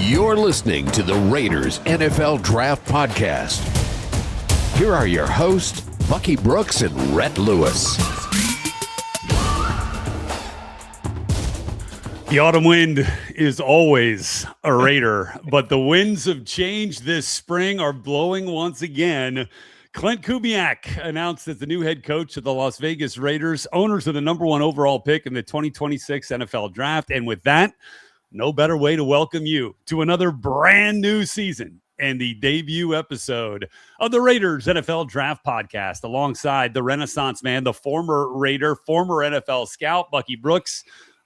You're listening to the Raiders NFL Draft Podcast. Here are your hosts, Bucky Brooks and Rhett Lewis. The autumn wind is always a Raider, but the winds of change this spring are blowing once again. Klint Kubiak announced as the new head coach of the Las Vegas Raiders, owners of the number one overall pick in the 2026 NFL Draft. And with that, no better way to welcome you to another brand new season and the debut episode of the Raiders NFL Draft Podcast, alongside the Renaissance man, the former Raider, former NFL scout, Bucky Brooks.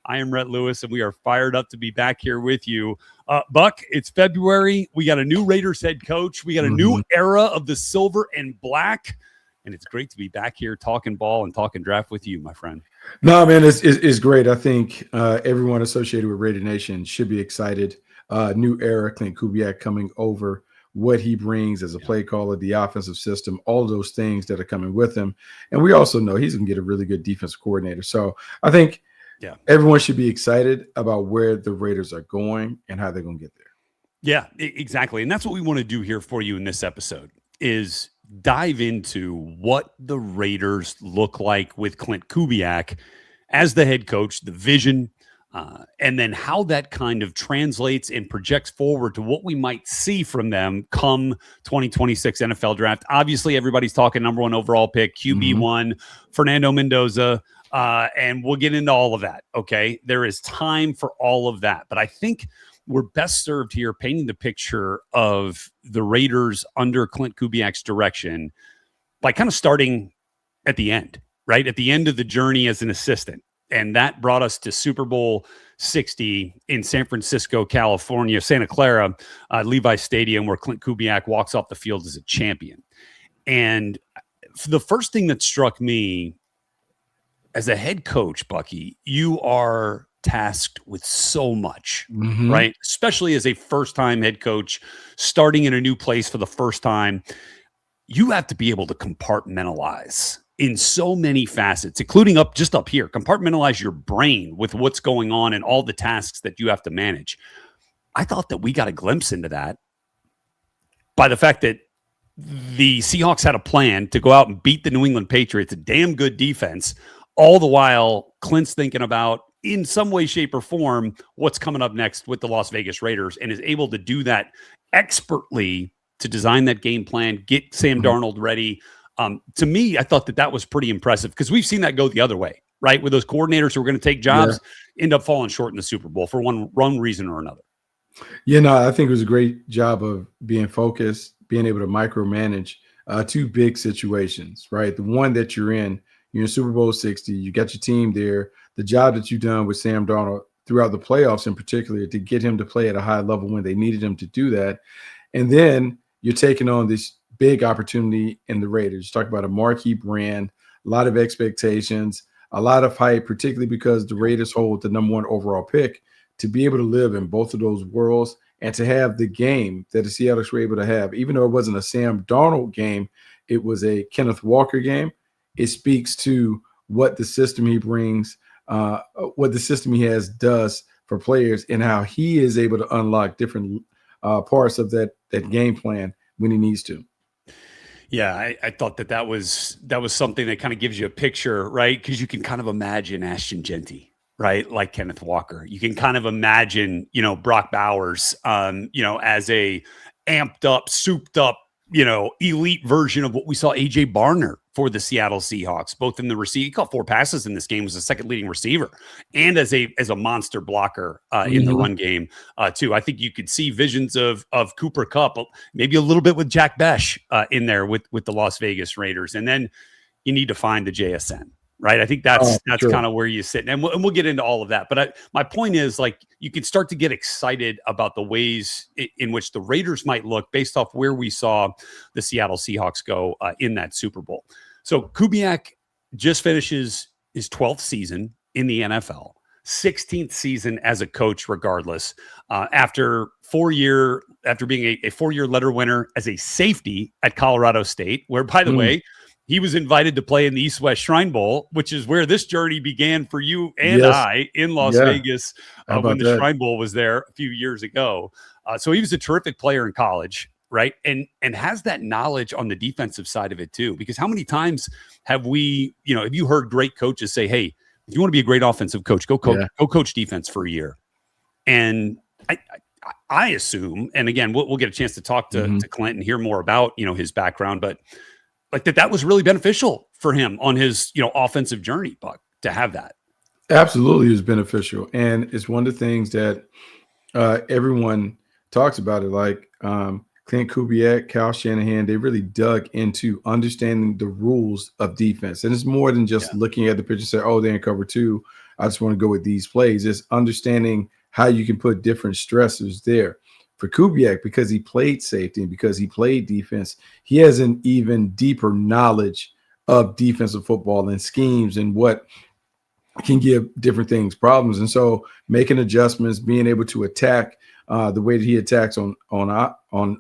I am Rhett Lewis, and we are fired up to be back here with you. Buck, it's February. We got a new Raiders head coach. We got a new era of the silver and black, and it's great to be back here talking ball and talking draft with you, my friend. No, man, it's great. I think everyone associated with Raider Nation should be excited. New era, Klint Kubiak coming over, what he brings as a play caller, the offensive system, all of those things that are coming with him. And we also know he's going to get a really good defensive coordinator. So I think everyone should be excited about where the Raiders are going and how they're going to get there. Yeah, exactly. And that's what we want to do here for you in this episode is dive into what the Raiders look like with Klint Kubiak as the head coach, the vision, and then how that kind of translates and projects forward to what we might see from them come 2026 NFL Draft. Obviously, everybody's talking number one overall pick, QB1, Fernando Mendoza, and we'll get into all of that, okay? There is time for all of that, but I think we're best served here painting the picture of the Raiders under Klint Kubiak's direction by kind of starting at the end, right? At the end of the journey as an assistant. And that brought us to Super Bowl 60 in San Francisco, California, Santa Clara, Levi Stadium, where Klint Kubiak walks off the field as a champion. And the first thing that struck me as a head coach, Bucky, you are tasked with so much, right? Especially as a first-time head coach starting in a new place for the first time. You have to be able to compartmentalize in so many facets, including up here, compartmentalize your brain with what's going on and all the tasks that you have to manage. I thought that we got a glimpse into that by the fact that the Seahawks had a plan to go out and beat the New England Patriots, a damn good defense, all the while Klint's thinking about, in some way, shape, or form, what's coming up next with the Las Vegas Raiders, and is able to do that expertly to design that game plan, get Sam Darnold ready. To me, I thought that was pretty impressive because we've seen that go the other way, right? With those coordinators who are going to take jobs, end up falling short in the Super Bowl for one reason or another. Yeah, no, I think it was a great job of being focused, being able to micromanage two big situations, right? The one that you're in Super Bowl 60, you got your team there. The job that you've done with Sam Darnold throughout the playoffs in particular to get him to play at a high level when they needed him to do that. And then you're taking on this big opportunity in the Raiders. You talk about a marquee brand, a lot of expectations, a lot of hype, particularly because the Raiders hold the number one overall pick. To be able to live in both of those worlds and to have the game that the Seahawks were able to have, even though it wasn't a Sam Darnold game, it was a Kenneth Walker game. It speaks to what the system he brings, what the system he has does for players, and how he is able to unlock different parts of that game plan when he needs to. Yeah, I thought that was something that kind of gives you a picture, right? Because you can kind of imagine Ashton Genty, right? Like Kenneth Walker. You can kind of imagine, Brock Bowers, as a amped up, souped up, elite version of what we saw AJ Barner for the Seattle Seahawks, both in the receiver. He caught 4 passes in this game, was the second leading receiver, and as a monster blocker in the run game too. I think you could see visions of Cooper Kupp, maybe a little bit with Jack Besh in there with the Las Vegas Raiders, and then you need to find the JSN. Right. I think that's kind of where you sit. And we'll get into all of that. But my point is, like, you can start to get excited about the ways in which the Raiders might look based off where we saw the Seattle Seahawks go in that Super Bowl. So Kubiak just finishes his 12th season in the NFL, 16th season as a coach, regardless, after being a 4-year letter winner as a safety at Colorado State, where, by the way, he was invited to play in the East-West Shrine Bowl, which is where this journey began for you and I in Las Vegas when the Shrine Bowl was there a few years ago. So he was a terrific player in college, right? And has that knowledge on the defensive side of it too. Because how many times have we, have you heard great coaches say, hey, if you want to be a great offensive coach, go coach defense for a year. And I assume, and again, we'll get a chance to talk to Klint and hear more about, his background, but like that was really beneficial for him on his, offensive journey, Buck, to have that. Absolutely, it was beneficial. And it's one of the things that everyone talks about it, like Klint Kubiak, Kyle Shanahan, they really dug into understanding the rules of defense. And it's more than just looking at the pitch and say, oh, they're in cover two, I just want to go with these plays. It's understanding how you can put different stressors there. For Kubiak, because he played safety and because he played defense, he has an even deeper knowledge of defensive football and schemes and what can give different things problems. And so making adjustments, being able to attack the way that he attacks on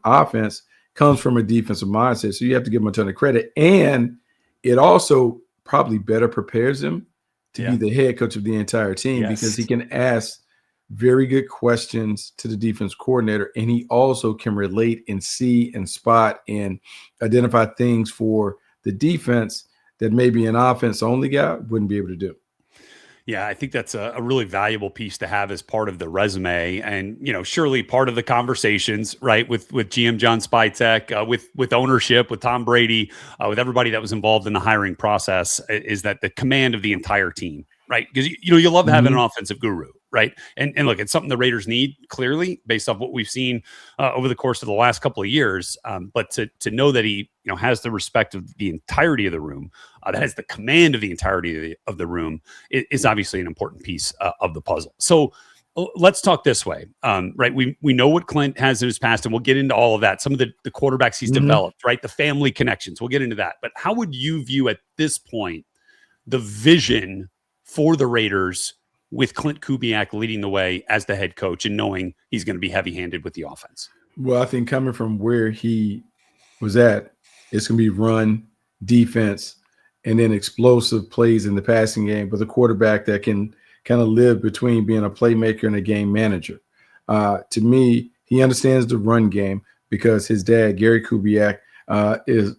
offense comes from a defensive mindset. So you have to give him a ton of credit. And it also probably better prepares him to be the head coach of the entire team because he can ask very good questions to the defense coordinator. And he also can relate and see and spot and identify things for the defense that maybe an offense only guy wouldn't be able to do. Yeah, I think that's a really valuable piece to have as part of the resume, and surely part of the conversations, right, with GM John Spytek, with ownership, with Tom Brady, with everybody that was involved in the hiring process, is that the command of the entire team, right? Because you love having an offensive guru, right? And look, it's something the Raiders need clearly based off what we've seen over the course of the last couple of years. But to know that he has the respect of the entirety of the room, that has the command of the entirety of the room, is obviously an important piece of the puzzle. So let's talk this way, right? We know what Klint has in his past, and we'll get into all of that. Some of the quarterbacks he's developed, right? The family connections. We'll get into that. But how would you view at this point the vision for the Raiders with Klint Kubiak leading the way as the head coach and knowing he's going to be heavy-handed with the offense? Well, I think coming from where he was at, it's going to be run, defense, and then explosive plays in the passing game, but a quarterback that can kind of live between being a playmaker and a game manager. To me, he understands the run game because his dad, Gary Kubiak, is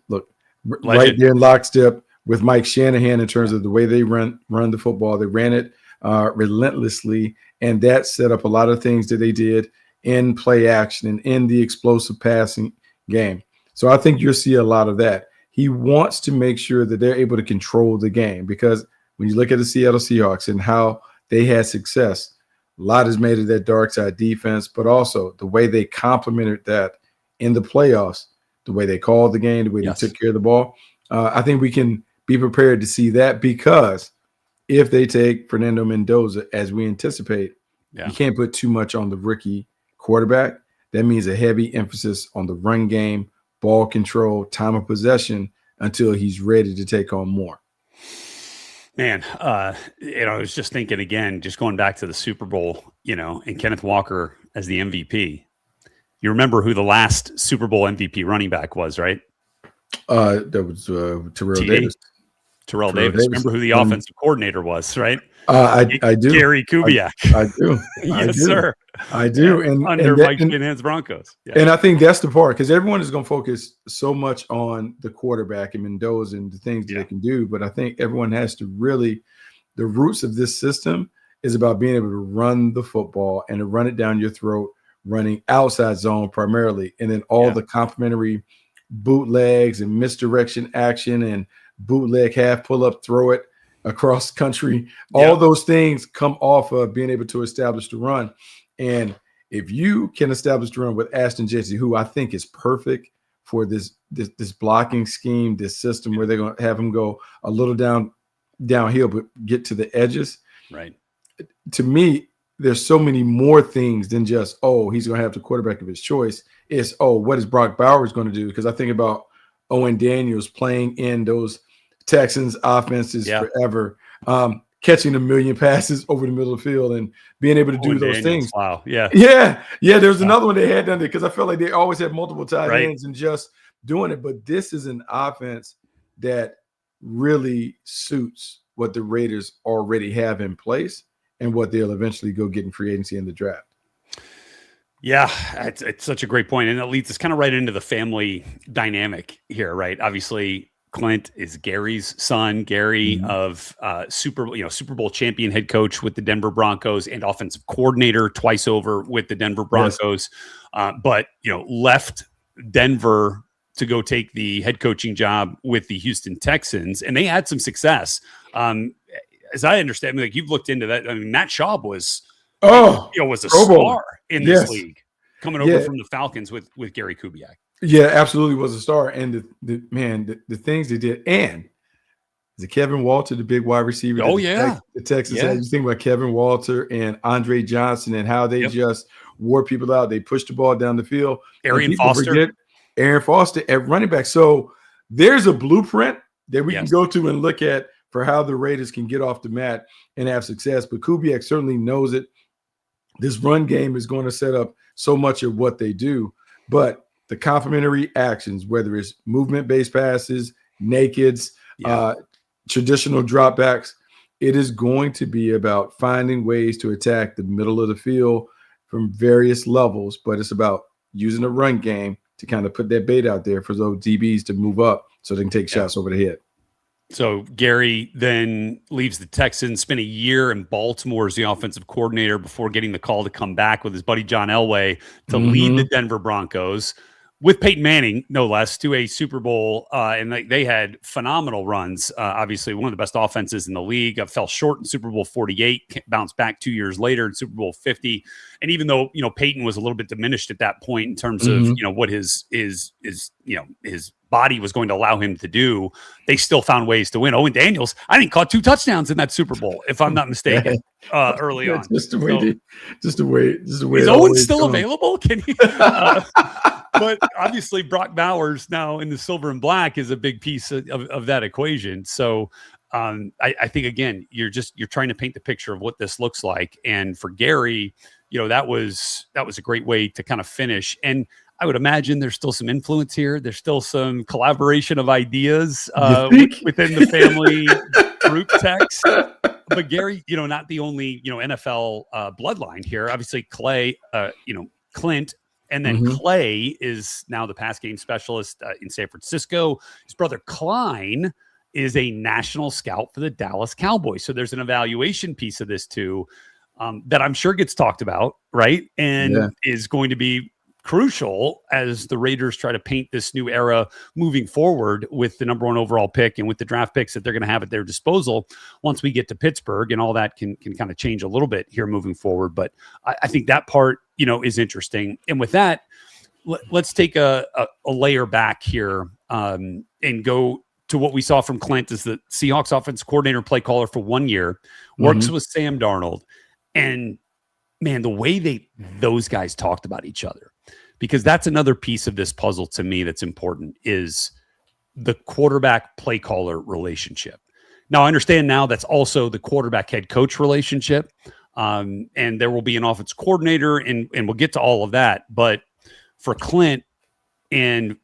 right there in lockstep with Mike Shanahan in terms of the way they run the football. They ran it relentlessly, and that set up a lot of things that they did in play action and in the explosive passing game. So I think you'll see a lot of that. He wants to make sure that they're able to control the game, because when you look at the Seattle Seahawks and how they had success, a lot is made of that dark side defense, but also the way they complemented that in the playoffs, the way they called the game, the way they took care of the ball. I think we can be prepared to see that, because if they take Fernando Mendoza, as we anticipate, you can't put too much on the rookie quarterback. That means a heavy emphasis on the run game, ball control, time of possession until he's ready to take on more. Man, I was just thinking again, just going back to the Super Bowl, and Kenneth Walker as the MVP. You remember who the last Super Bowl MVP running back was, right? That was Terrell Davis. Terrell Davis. Remember who the offensive coordinator was, right? I do. Gary Kubiak. I do. Yes, sir. I do. And under Mike Shanahan's Broncos. Yeah. And I think that's the part, because everyone is going to focus so much on the quarterback and Mendoza and the things that they can do. But I think everyone has to really, the roots of this system is about being able to run the football and to run it down your throat, running outside zone primarily, and then all the complementary bootlegs and misdirection action and bootleg half pull up, throw it across country. All those things come off of being able to establish the run. And if you can establish the run with Ashton Jesse, who I think is perfect for this blocking scheme, this system where they're going to have him go a little downhill, but get to the edges. Right. To me, there's so many more things than just, he's going to have the quarterback of his choice. It's, what is Brock Bowers going to do? Because I think about Owen Daniels playing in those Texans offenses forever, catching a million passes over the middle of the field and being able to do those things. Wow. Yeah. There was another one they had done there, because I felt like they always had multiple tight ends and just doing it. But this is an offense that really suits what the Raiders already have in place and what they'll eventually go get in free agency in the draft. Yeah, it's such a great point, and it leads us kind of right into the family dynamic here, right? Obviously, Klint is Gary's son. Gary of Super Bowl champion head coach with the Denver Broncos and offensive coordinator twice over with the Denver Broncos, but left Denver to go take the head coaching job with the Houston Texans, and they had some success. As I understand, like you've looked into that. I mean, Matt Schaub was a star in this league coming over from the Falcons with Gary Kubiak. Yeah, absolutely was a star. And the things they did. And is it Kevin Walter, the big wide receiver? The Texans had. You think about Kevin Walter and Andre Johnson and how they just wore people out. They pushed the ball down the field. Aaron Foster at running back. So there's a blueprint that we can go to and look at for how the Raiders can get off the mat and have success. But Kubiak certainly knows it. This run game is going to set up so much of what they do, but the complementary actions, whether it's movement-based passes, nakeds, traditional dropbacks, it is going to be about finding ways to attack the middle of the field from various levels, but it's about using a run game to kind of put that bait out there for those DBs to move up so they can take shots over the head. So Gary then leaves the Texans, spent a year in Baltimore as the offensive coordinator before getting the call to come back with his buddy John Elway to lead the Denver Broncos with Peyton Manning, no less, to a Super Bowl. And they had phenomenal runs. Obviously, one of the best offenses in the league. Fell short in Super Bowl 48, bounced back 2 years later in Super Bowl 50. And even though, Peyton was a little bit diminished at that point in terms of, what his body was going to allow him to do, they still found ways to win. Owen Daniels, I think, caught 2 touchdowns in that Super Bowl, if I'm not mistaken, early on. Just the way. Is Owen still available? Can he? But obviously, Brock Bowers now in the silver and black is a big piece of that equation. So I think, again, you're trying to paint the picture of what this looks like. And for Gary, that was a great way to kind of finish. And I would imagine there's still some influence here. There's still some collaboration of ideas within the family group text. But Gary, not the only, NFL bloodline here. Obviously, Klint, and then Clay is now the pass game specialist in San Francisco. His brother Klein is a national scout for the Dallas Cowboys. So there's an evaluation piece of this too that I'm sure gets talked about, right? And is going to be crucial as the Raiders try to paint this new era moving forward with the number 1 overall pick and with the draft picks that they're going to have at their disposal once we get to Pittsburgh, and all that can kind of change a little bit here moving forward. But I think that part, is interesting. And with that, let's take a layer back here and go to what we saw from Klint as the Seahawks offense coordinator, play caller for 1 year, works with Sam Darnold. And man, the way those guys talked about each other, because that's another piece of this puzzle to me that's important, is the quarterback play caller relationship. Now, I understand now that's also the quarterback head coach relationship. And there will be an offense coordinator, and we'll get to all of that. But for Klint and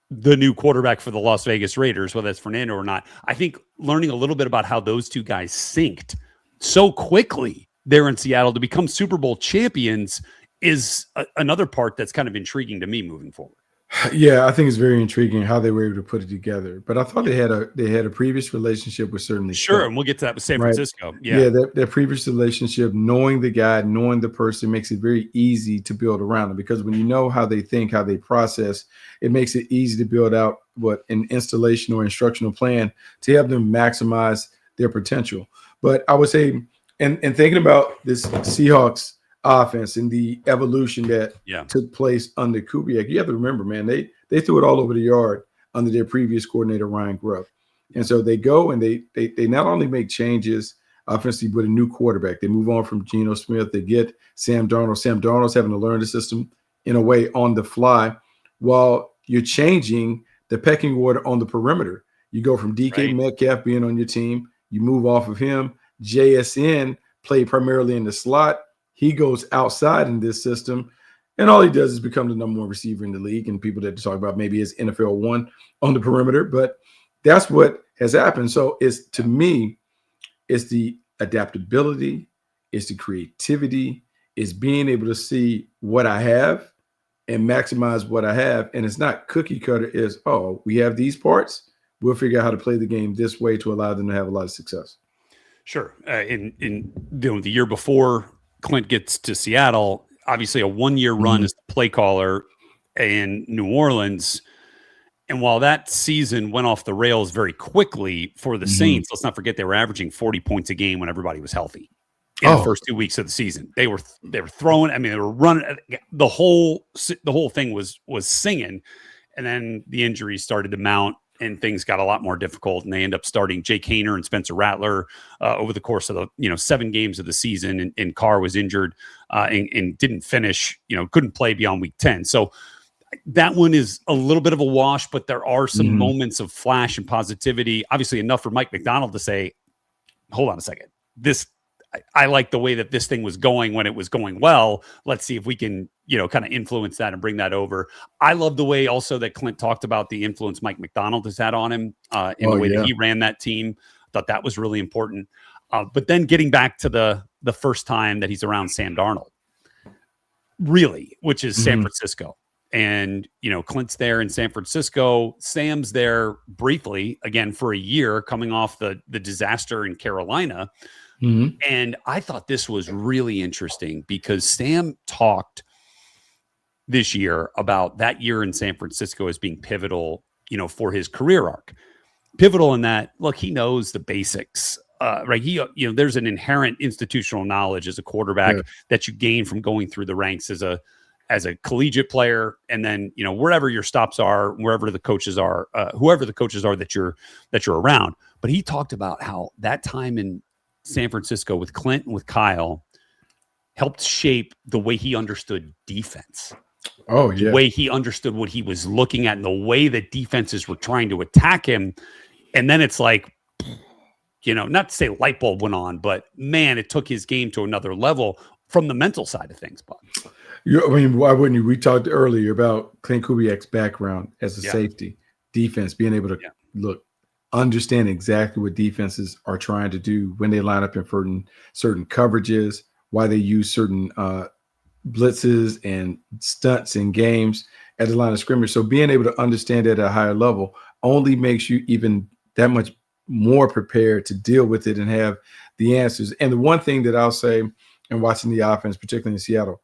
the new quarterback for the Las Vegas Raiders, whether that's Fernando or not, I think learning a little bit about how those two guys synced so quickly there in Seattle to become Super Bowl champions is another part that's kind of intriguing to me moving forward. Yeah, I think it's very intriguing how they were able to put it together. But I thought they had a previous relationship with certainly sure, and we'll get to that with San Francisco. Yeah, that previous relationship, knowing the guy, knowing the person, makes it very easy to build around them, because when you know how they think, how they process, it makes it easy to build out an installation or instructional plan to help them maximize their potential. But I would say, and thinking about this Seahawks offense and the evolution that took place under Kubiak, you have to remember, man, they threw it all over the yard under their previous coordinator, Ryan Grubb. And so they go and they not only make changes offensively, but a new quarterback. They move on from Geno Smith. They get Sam Darnold. Sam Darnold's having to learn the system in a way on the fly while you're changing the pecking order on the perimeter. You go from DK Metcalf being on your team. You move off of him. JSN played primarily in the slot. He goes outside in this system, and all he does is become the number 1 receiver in the league. And people that talk about maybe his NFL 1 on the perimeter, but that's what has happened. So to me, it's the adaptability, it's the creativity, is being able to see what I have and maximize what I have. And it's not cookie cutter. Is, oh, we have these parts. We'll figure out how to play the game this way to allow them to have a lot of success. Sure. In the year before Klint gets to Seattle, obviously a 1-year run as the play caller in New Orleans. And while that season went off the rails very quickly for the Saints, let's not forget they were averaging 40 points a game when everybody was healthy in the first 2 weeks of the season. They were throwing. I mean, they were running. The whole thing was singing, and then the injuries started to mount, and things got a lot more difficult. And they end up starting Jake Haener and Spencer Rattler over the course of the 7 games of the season. And Carr was injured and didn't finish. Couldn't play beyond week 10. So that one is a little bit of a wash, but there are some moments of flash and positivity. Obviously enough for Mike McDonald to say, hold on a second. I like the way that this thing was going when it was going well. Let's see if we can, kind of influence that and bring that over. I love the way also that Klint talked about the influence Mike McDonald has had on him in the way that he ran that team. I thought that was really important. But then getting back to the first time that he's around Sam Darnold, really, which is San Francisco. And, Klint's there in San Francisco. Sam's there briefly, again, for a year, coming off the disaster in Carolina. And I thought this was really interesting because Sam talked this year about that year in San Francisco as being pivotal, for his career arc. Pivotal in that, look, he knows the basics. Right. There's an inherent institutional knowledge as a quarterback that you gain from going through the ranks as a collegiate player, and then wherever your stops are, wherever the coaches are, whoever the coaches are that you're around. But he talked about how that time in San Francisco with Klint and with Kyle helped shape the way he understood defense. The way he understood what he was looking at and the way that defenses were trying to attack him. And then it's like, not to say light bulb went on, but man, it took his game to another level from the mental side of things, Buck. Why wouldn't you? We talked earlier about Klint Kubiak's background as a safety, defense, being able to understand exactly what defenses are trying to do when they line up in certain coverages, why they use certain blitzes and stunts in games at the line of scrimmage. So being able to understand that at a higher level only makes you even that much more prepared to deal with it and have the answers. And the one thing that I'll say in watching the offense, particularly in Seattle,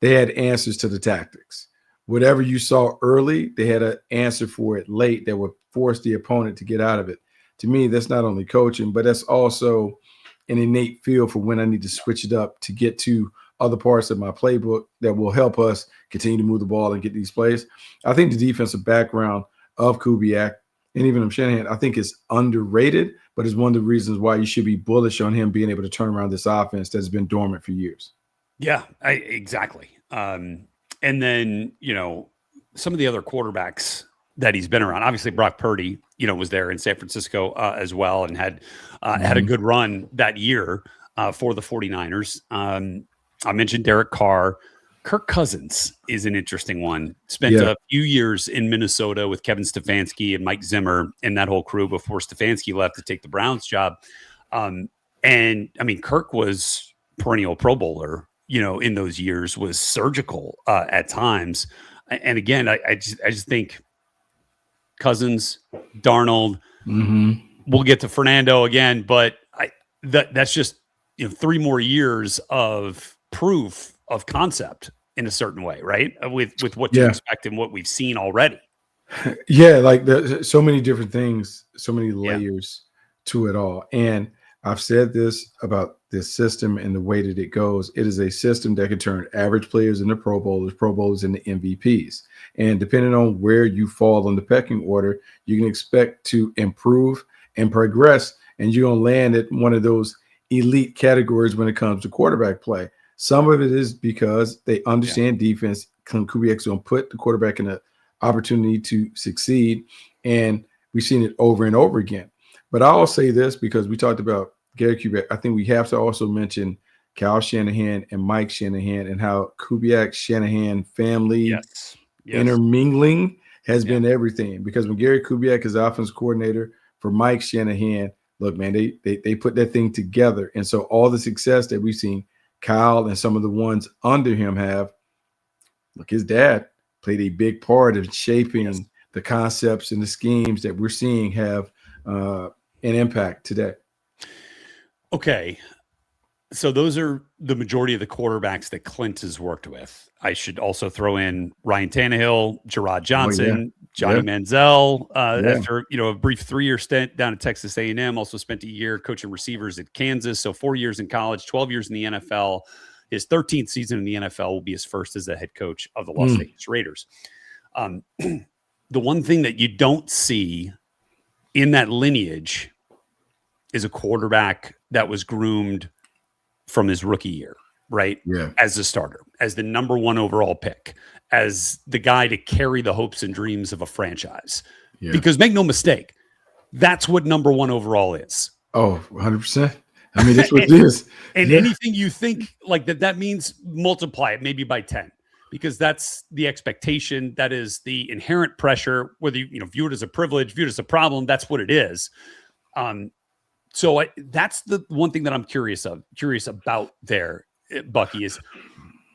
they had answers to the tactics. Whatever you saw early, they had an answer for it late that would force the opponent to get out of it. To me, that's not only coaching, but that's also an innate feel for when I need to switch it up to get to other parts of my playbook that will help us continue to move the ball and get these plays. I think the defensive background of Kubiak and even of Shanahan, I think is underrated, but is one of the reasons why you should be bullish on him being able to turn around this offense that's been dormant for years. Yeah, exactly. And then, some of the other quarterbacks that he's been around, obviously Brock Purdy, was there in San Francisco as well and had a good run that year for the 49ers. I mentioned Derek Carr. Kirk Cousins is an interesting one. Spent a few years in Minnesota with Kevin Stefanski and Mike Zimmer and that whole crew before Stefanski left to take the Browns job. And I mean, Kirk was perennial Pro Bowler, in those years, was surgical at times. And again, I just think Cousins, Darnold, we'll get to Fernando again, but that's just 3 more years of proof of concept in a certain way, right? With what to expect and what we've seen already. Yeah, like there's so many different things, so many layers to it all. And I've said this about this system and the way that it goes. It is a system that can turn average players into Pro Bowlers into MVPs. And depending on where you fall on the pecking order, you can expect to improve and progress, and you're going to land at one of those elite categories when it comes to quarterback play. Some of it is because they understand defense. Klint Kubiak's going to put the quarterback in an opportunity to succeed, and we've seen it over and over again. But I'll say this because we talked about Gary Kubiak. I think we have to also mention Kyle Shanahan and Mike Shanahan and how Kubiak-Shanahan family intermingling has been everything. Because when Gary Kubiak is offensive coordinator for Mike Shanahan, look, man, they put that thing together. And so all the success that we've seen, Kyle and some of the ones under him have. Look, his dad played a big part of shaping the concepts and the schemes that we're seeing have an impact today. Okay. So those are the majority of the quarterbacks that Klint has worked with. I should also throw in Ryan Tannehill, Gerard Johnson, Johnny Manziel, after a brief 3-year stint down at Texas A&M. Also spent a year coaching receivers at Kansas. So 4 years in college, 12 years in the NFL. His 13th season in the NFL will be his first as the head coach of the Las Vegas Raiders. The one thing that you don't see in that lineage is a quarterback that was groomed from his rookie year, right? Yeah. As a starter, as the number 1 overall pick, as the guy to carry the hopes and dreams of a franchise. Yeah. Because make no mistake, that's what number 1 overall is. Oh, 100%. I mean, that's what it is. And anything you think like that means multiply it maybe by 10, because that's the expectation. That is the inherent pressure, whether you view it as a privilege, view it as a problem, that's what it is. So that's the one thing that I'm curious about there, Bucky, is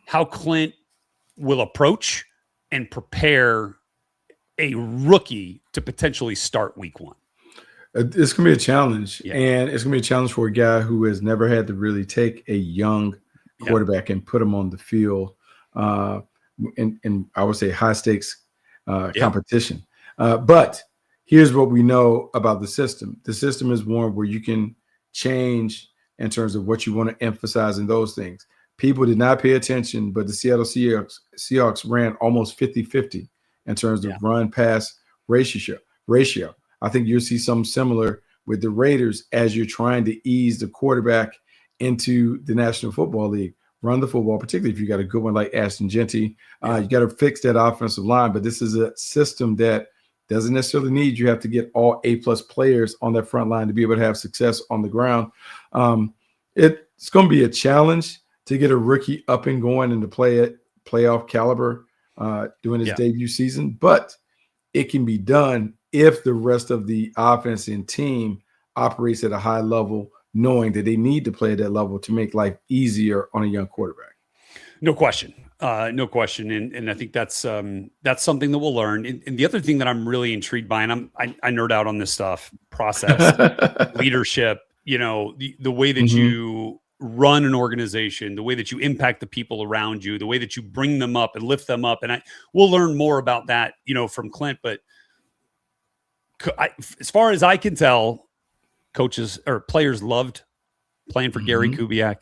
how Klint will approach and prepare a rookie to potentially start week 1. It's going to be a challenge, and it's going to be a challenge for a guy who has never had to really take a young quarterback and put him on the field in I would say high stakes competition. But here's what we know about the system. The system is one where you can change in terms of what you want to emphasize in those things. People did not pay attention, but the Seattle Seahawks ran almost 50-50 in terms of run-pass ratio. I think you'll see something similar with the Raiders as you're trying to ease the quarterback into the National Football League. Run the football, particularly if you got a good one like Ashton Genty. You got to fix that offensive line, but this is a system that doesn't necessarily need you have to get all A-plus players on that front line to be able to have success on the ground. It's going to be a challenge to get a rookie up and going and to play at playoff caliber during his debut season, but it can be done if the rest of the offense and team operates at a high level, knowing that they need to play at that level to make life easier on a young quarterback. No question. No question. And I think that's something that we'll learn. And the other thing that I'm really intrigued by, and I nerd out on this stuff, process, leadership, the way that you run an organization, the way that you impact the people around you, the way that you bring them up and lift them up. And we'll learn more about that, from Klint. But as far as I can tell, coaches or players loved playing for Gary Kubiak.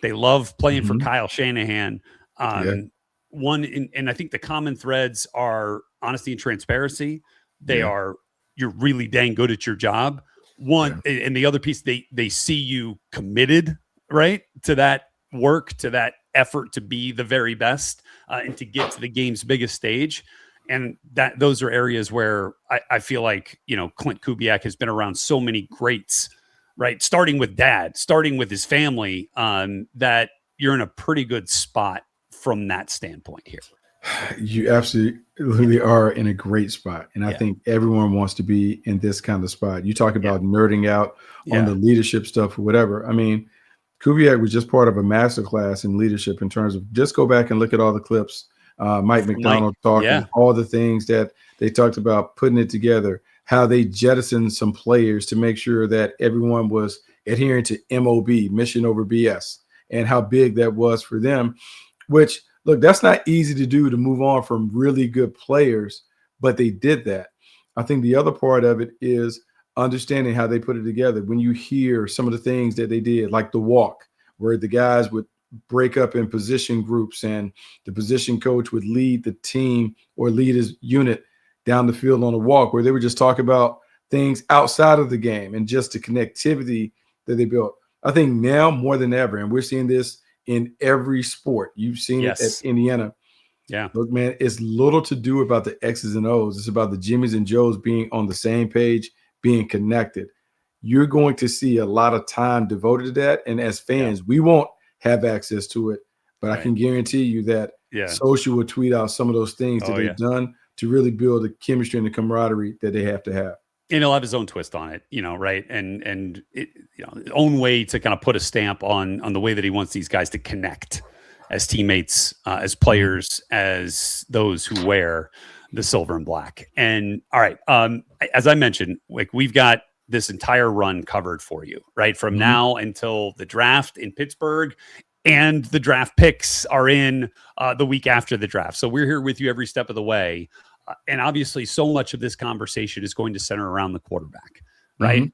They love playing for Kyle Shanahan. And I think the common threads are honesty and transparency. You're really dang good at your job. And the other piece, they see you committed, right, to that work, to that effort to be the very best and to get to the game's biggest stage. And those are areas where I feel like, Klint Kubiak has been around so many greats, right? Starting with dad, starting with his family, that you're in a pretty good spot from that standpoint here. You absolutely are in a great spot. And I think everyone wants to be in this kind of spot. You talk about nerding out on the leadership stuff or whatever. I mean, Kubiak was just part of a masterclass in leadership in terms of just go back and look at all the clips. Mike McDonald talking, all the things that they talked about, putting it together, how they jettisoned some players to make sure that everyone was adhering to MOB, mission over BS, and how big that was for them, which, look, that's not easy to do, to move on from really good players, but they did that. I think the other part of it is understanding how they put it together. When you hear some of the things that they did, like the walk, where the guys would break up in position groups and the position coach would lead the team or lead his unit down the field on a walk, where they would just talk about things outside of the game and just the connectivity that they built. I think now more than ever, and we're seeing this in every sport. You've seen it at Indiana. Yeah. Look, man, it's little to do about the X's and O's. It's about the Jimmys and Joes being on the same page, being connected. You're going to see a lot of time devoted to that. And as fans, we won't have access to it, but I can guarantee you that social will tweet out some of those things that they've done to really build the chemistry and the camaraderie that they have to have. And he'll have his own twist on it, right? And it, own way to kind of put a stamp on the way that he wants these guys to connect as teammates, as players, as those who wear the silver and black. And all right, as I mentioned, like we've got this entire run covered for you, right? From now until the draft in Pittsburgh, and the draft picks are in the week after the draft. So we're here with you every step of the way. And obviously, so much of this conversation is going to center around the quarterback, right?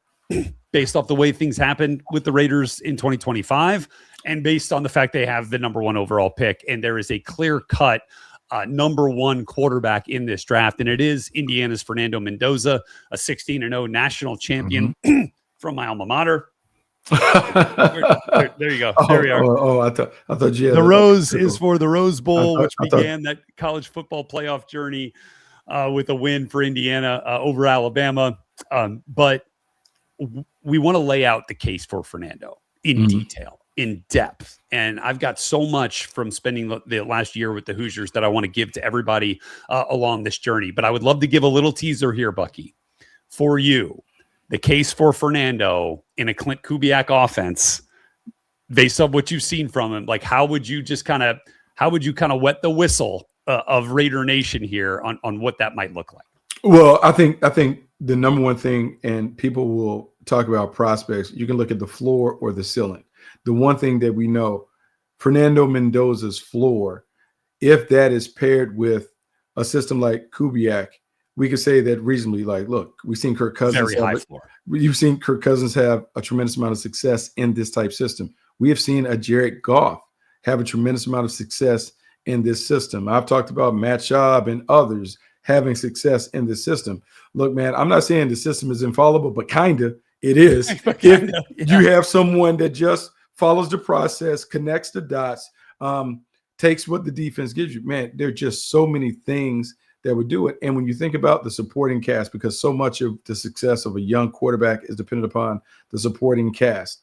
Based off the way things happened with the Raiders in 2025, and based on the fact they have the number 1 overall pick, and there is a clear-cut number 1 quarterback in this draft, and it is Indiana's Fernando Mendoza, a 16-0 national champion from my alma mater. There you go. There we are. I thought you had the rose is for the Rose Bowl, which began that college football playoff journey with a win for Indiana over Alabama. But we want to lay out the case for Fernando in detail, in depth. And I've got so much from spending the last year with the Hoosiers that I want to give to everybody along this journey. But I would love to give a little teaser here, Bucky, for you. The case for Fernando in a Klint Kubiak offense, based on what you've seen from him, like how would you kind of wet the whistle of Raider Nation here on what that might look like? Well, I think the number one thing, and people will talk about prospects, you can look at the floor or the ceiling. The one thing that we know, Fernando Mendoza's floor, if that is paired with a system like Kubiak, we could say that reasonably, like, look, we've seen Kirk Cousins. Very high floor. You've seen Kirk Cousins have a tremendous amount of success in this type system. We have seen a Jared Goff have a tremendous amount of success in this system. I've talked about Matt Schaub and others having success in this system. Look, man, I'm not saying the system is infallible, but kind of it is. If you have someone that just follows the process, connects the dots, takes what the defense gives you, man, there are just so many things that would do it. And when you think about the supporting cast, because so much of the success of a young quarterback is dependent upon the supporting cast,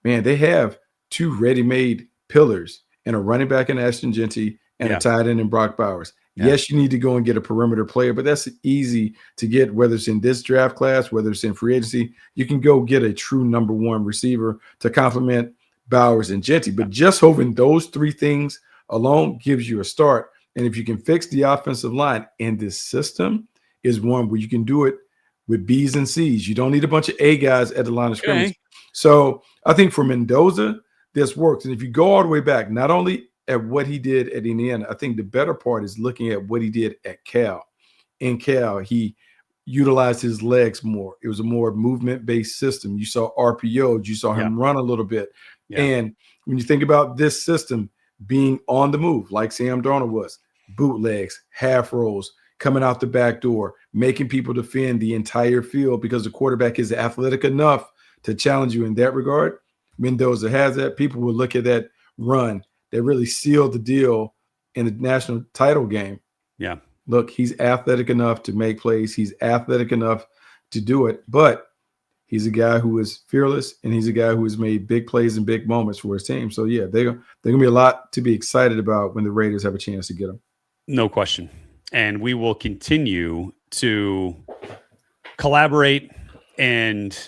man, they have 2 ready-made pillars and a running back in Ashton Genty and a tight end in Brock Bowers. Yes, you need to go and get a perimeter player, but that's easy to get, whether it's in this draft class, whether it's in free agency. You can go get a true number 1 receiver to complement Bowers and Genty. But just having those 3 things alone gives you a start. And if you can fix the offensive line, and this system is one where you can do it with B's and C's. You don't need a bunch of A guys at the line of scrimmage. So I think for Mendoza, this works. And if you go all the way back, not only at what he did at Indiana, I think the better part is looking at what he did at Cal. In Cal, he utilized his legs more. It was a more movement-based system. You saw RPOs. You saw him run a little bit. And when you think about this system being on the move, like Sam Darnold was, bootlegs, half rolls, coming out the back door, making people defend the entire field because the quarterback is athletic enough to challenge you in that regard. Mendoza has that. People will look at that run that really sealed the deal in the national title game. Yeah. Look, he's athletic enough to make plays. He's athletic enough to do it, but he's a guy who is fearless, and he's a guy who has made big plays and big moments for his team. So, yeah, they're going to be a lot to be excited about when the Raiders have a chance to get him. No question. And we will continue to collaborate and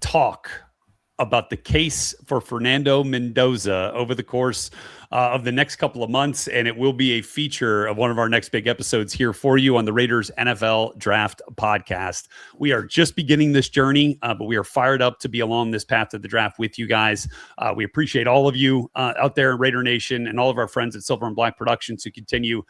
talk about the case for Fernando Mendoza over the course of the next couple of months, and it will be a feature of one of our next big episodes here for you on the Raiders NFL Draft Podcast. We are just beginning this journey, but we are fired up to be along this path to the draft with you guys. We appreciate all of you out there in Raider Nation and all of our friends at Silver and Black Productions who continue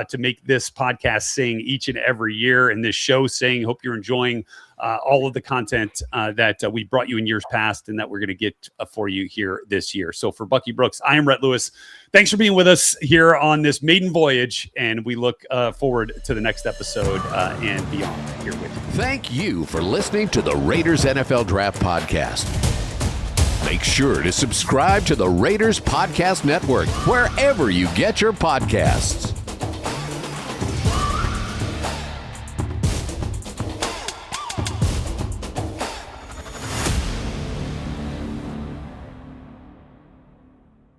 to make this podcast sing each and every year, and this show sing. Hope you're enjoying all of the content that we brought you in years past and that we're going to get for you here this year. So for Bucky Brooks, I am Rhett Lewis. Thanks for being with us here on this maiden voyage, and we look forward to the next episode and beyond here with you. Thank you for listening to the Raiders NFL Draft Podcast. Make sure to subscribe to the Raiders Podcast Network wherever you get your podcasts.